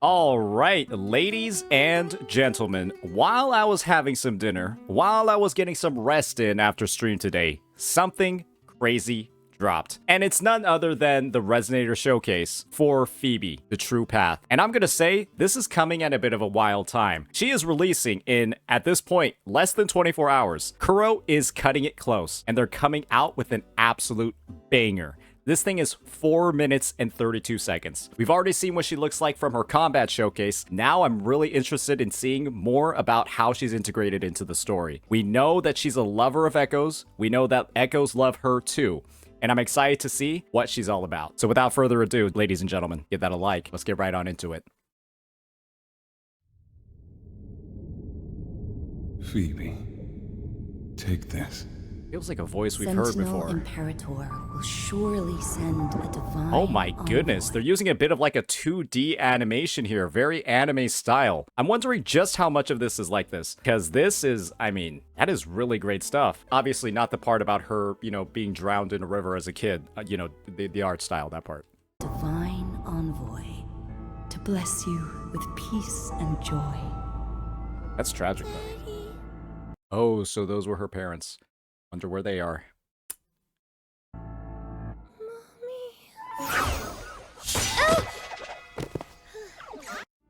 All right, ladies and gentlemen, while I was having some dinner, while I was getting some rest in after stream today, something crazy dropped. And it's none other than the Resonator Showcase for Phoebe, the True Path. And I'm gonna say, this is coming at a bit of a wild time. She is releasing in, at this point, less than 24 hours. Kuro is cutting it close, and they're coming out with an absolute banger. This thing is 4 minutes and 32 seconds. We've already seen what she looks like from her combat showcase. Now I'm really interested in seeing more about how she's integrated into the story. We know that she's a lover of echoes. We know that echoes love her too. And I'm excited to see what she's all about. So without further ado, ladies and gentlemen, give that a like. Let's get right on into it. Phoebe, take this. Feels like a voice we've heard before. Imperator will surely send a divine Oh my goodness, envoy. they're using a bit of like a 2D animation here, very anime style. I'm wondering just how much of this is like this, because this is, I mean, that is really great stuff. Obviously not the part about her, being drowned in a river as a kid, the art style, that part. Divine envoy to bless you with peace and joy. That's tragic though. Oh, so those were her parents. Wonder where they are.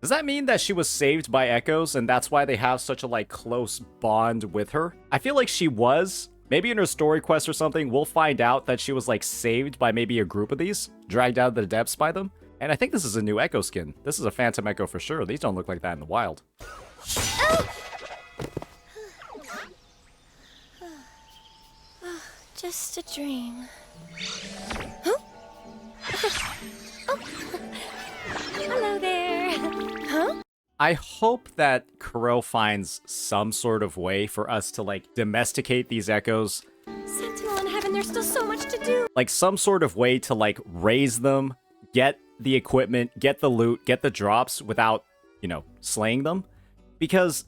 Does that mean that she was saved by echoes and that's why they have such a close bond with her? I feel like she was. Maybe in her story quest or something, we'll find out that she was saved by maybe a group of these, dragged out of the depths by them. And I think this is a new echo skin. This is a phantom echo for sure. These don't look like that in the wild. Just a dream. Huh? Oh. Hello there. Huh? I hope that Kuro finds some sort of way for us to domesticate these echoes. Sentinel in heaven, there's still so much to do. Some sort of way to raise them, get the equipment, get the loot, get the drops without, slaying them. Because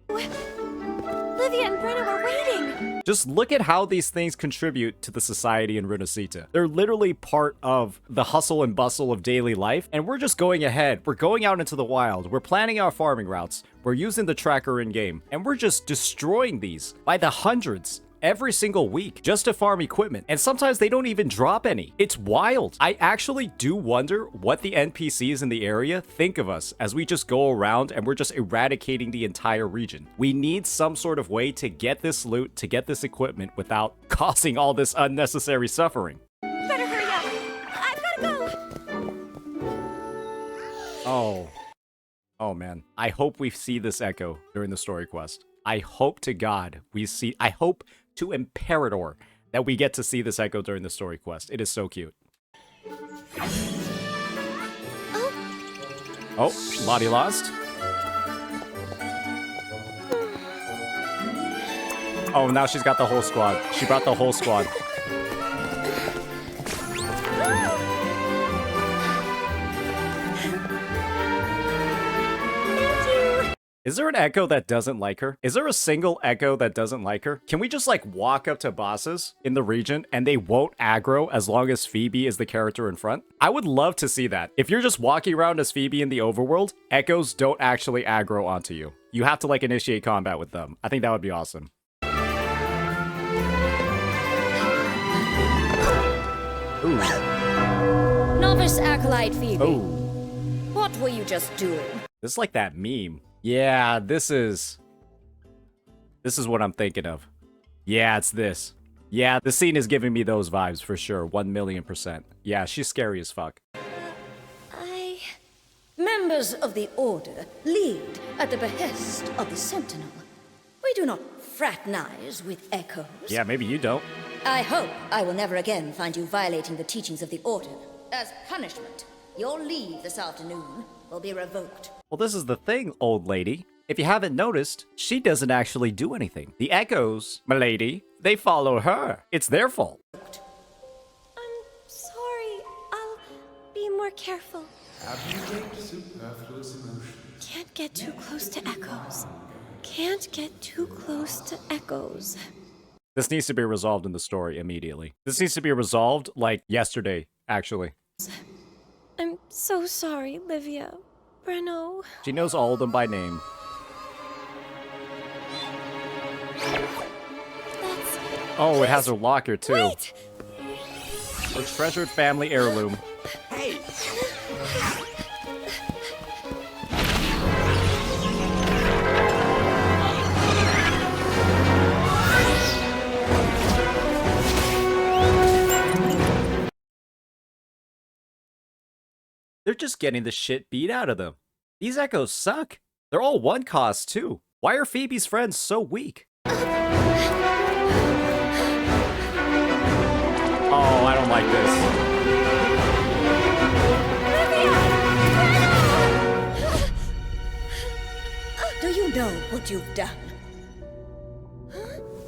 Livia and Brenna were waiting. just look at how these things contribute to the society in Renaissita. They're literally part of the hustle and bustle of daily life, and we're just going ahead. We're going out into the wild. We're planning our farming routes. We're using the tracker in-game, and we're just destroying these by the hundreds every single week just to farm equipment. And sometimes they don't even drop any. It's wild. I actually do wonder what the NPCs in the area think of us as we just go around and we're just eradicating the entire region. We need some sort of way to get this loot, to get this equipment without causing all this unnecessary suffering. Better hurry up. I've gotta go. Oh man. I hope we see this echo during the story quest. I hope to God we see, I hope to Imperator that we get to see this echo during the story quest. It is so cute. Oh, Lottie lost. Oh, now she's got the whole squad. She brought the whole squad. Is there an echo that doesn't like her? Is there a single echo that doesn't like her? Can we just walk up to bosses in the region and they won't aggro as long as Phoebe is the character in front? I would love to see that. If you're just walking around as Phoebe in the overworld, echoes don't actually aggro onto you. You have to initiate combat with them. I think that would be awesome. Ooh. Novice Acolyte Phoebe. Oh. What were you just doing? This is like that meme. Yeah, this is what I'm thinking of. Yeah, it's this. Yeah, the scene is giving me those vibes for sure. 1,000,000%. Yeah, she's scary as fuck. Members of the Order lead at the behest of the Sentinel. We do not fraternize with echoes. Yeah, maybe you don't. I hope I will never again find you violating the teachings of the Order. As punishment, your leave this afternoon will be revoked. Well, this is the thing, old lady. If you haven't noticed, she doesn't actually do anything. The echoes, my lady, they follow her. It's their fault. I'm sorry. I'll be more careful. Abdicate superfluous emotions. Can't get too close to echoes. Can't get too close to echoes. This needs to be resolved in the story immediately. This needs to be resolved yesterday, actually. I'm so sorry, Livia. Breno. She knows all of them by name. That's... Oh, it has her locker, too. Wait! Her treasured family heirloom. Hey! They're just getting the shit beat out of them. These echoes suck. They're all one cost, too. Why are Phoebe's friends so weak? Oh, I don't like this. Do you know what you've done?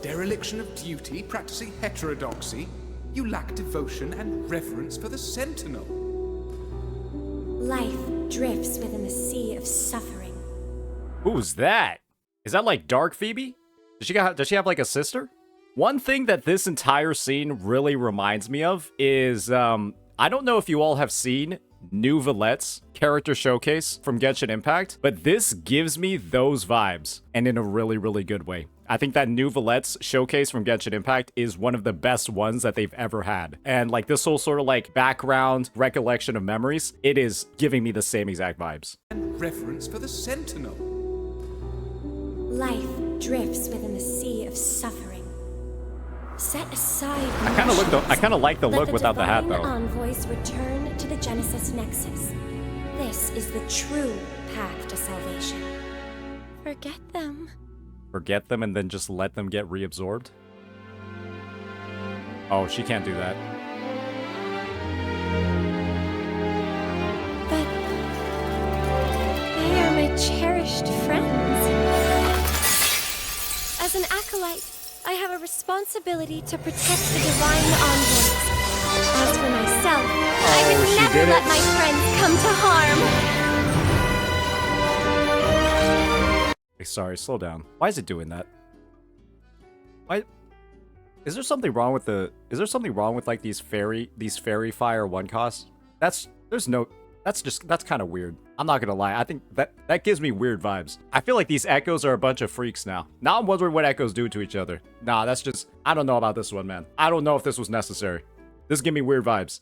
Dereliction of duty, practicing heterodoxy. You lack devotion and reverence for the Sentinel. Life drifts within the sea of suffering. Who's that? Is that like Dark Phoebe? Does she have like a sister? One thing that this entire scene really reminds me of is, I don't know if you all have seen New Villette's character showcase from Genshin Impact, but this gives me those vibes, and in a really, really good way. I think that New Villette's showcase from Genshin Impact is one of the best ones that they've ever had. And like this whole sort of like background recollection of memories, it is giving me the same exact vibes. And reverence for the Sentinel. Life drifts within the sea of suffering. Set aside. I kind of like the look without the hat, though. Envoys return to the Genesis Nexus. This is the true path to salvation. Forget them. Forget them and then just let them get reabsorbed? Oh, she can't do that. But they are my cherished friends. As an acolyte, I have a responsibility to protect the divine envoys. As for myself, I would never let my friends come to harm. Sorry, slow down. Why is it doing that? Why? Is there something wrong with like these fairy fire one costs? That's kind of weird. I'm not gonna lie. I think that gives me weird vibes. I feel like these echoes are a bunch of freaks now. Now I'm wondering what echoes do to each other. Nah, that's just, I don't know about this one, man. I don't know if this was necessary. This give me weird vibes.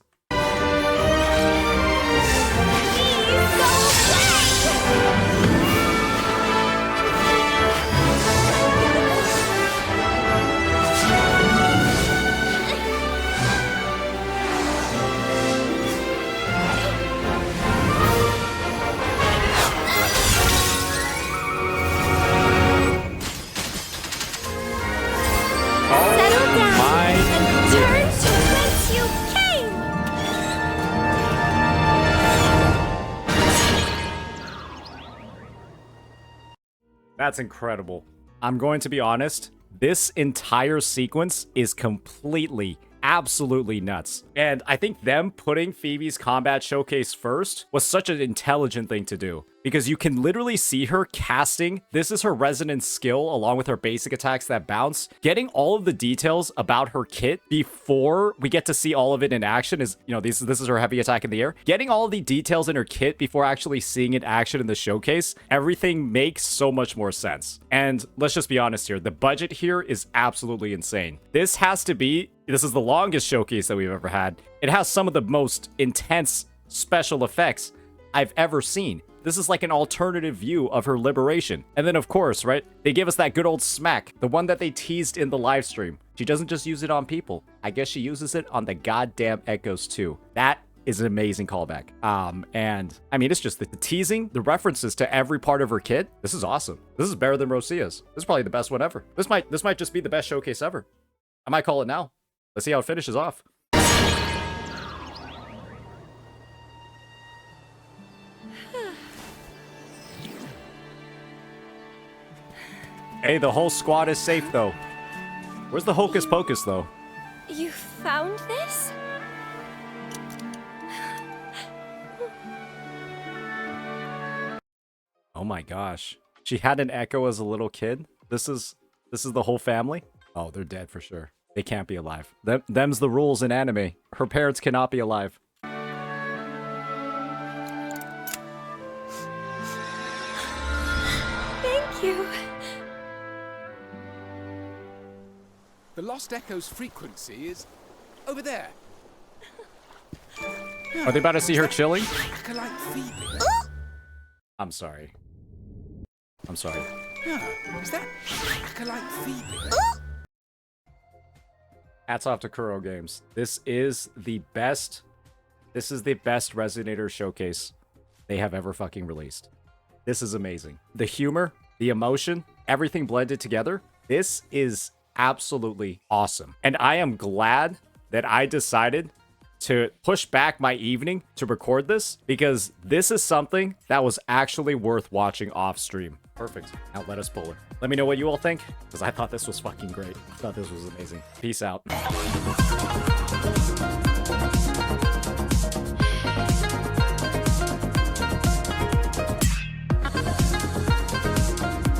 That's incredible. I'm going to be honest, this entire sequence is completely, absolutely nuts. And I think them putting Phoebe's combat showcase first was such an intelligent thing to do. Because you can literally see her casting, this is her resonance skill along with her basic attacks that bounce. Getting all of the details about her kit before we get to see all of it in action is, you know, this is her heavy attack in the air. Getting all of the details in her kit before actually seeing it in action in the showcase, everything makes so much more sense. And let's just be honest here, the budget here is absolutely insane. This is the longest showcase that we've ever had. It has some of the most intense special effects I've ever seen. This is like an alternative view of her liberation. And then, of course, right, they give us that good old smack, the one that they teased in the live stream. She doesn't just use it on people. I guess she uses it on the goddamn echoes too. That is an amazing callback. And I mean, it's just the teasing, the references to every part of her kit. This is awesome. This is better than Rosia's. This is probably the best one ever. This might just be the best showcase ever. I might call it now. Let's see how it finishes off. Hey, the whole squad is safe, though. Where's the hocus pocus, though? You found this? Oh my gosh. She had an echo as a little kid? This is the whole family? Oh, they're dead for sure. They can't be alive. Them's the rules in anime. Her parents cannot be alive. you. The Lost Echo's frequency is over there. Are they about to see her chilling? Acolyte Phoebe. I'm sorry. I'm sorry. Is that Acolyte Phoebe? Hats off to Kuro Games. This is the best Resonator Showcase they have ever fucking released. This is amazing. The humor, the emotion, everything blended together. This is absolutely awesome. And I am glad that I decided to push back my evening to record this, because this is something that was actually worth watching off stream. Perfect. Now let us pull her. Let me know what you all think, because I thought this was fucking great. I thought this was amazing. Peace out.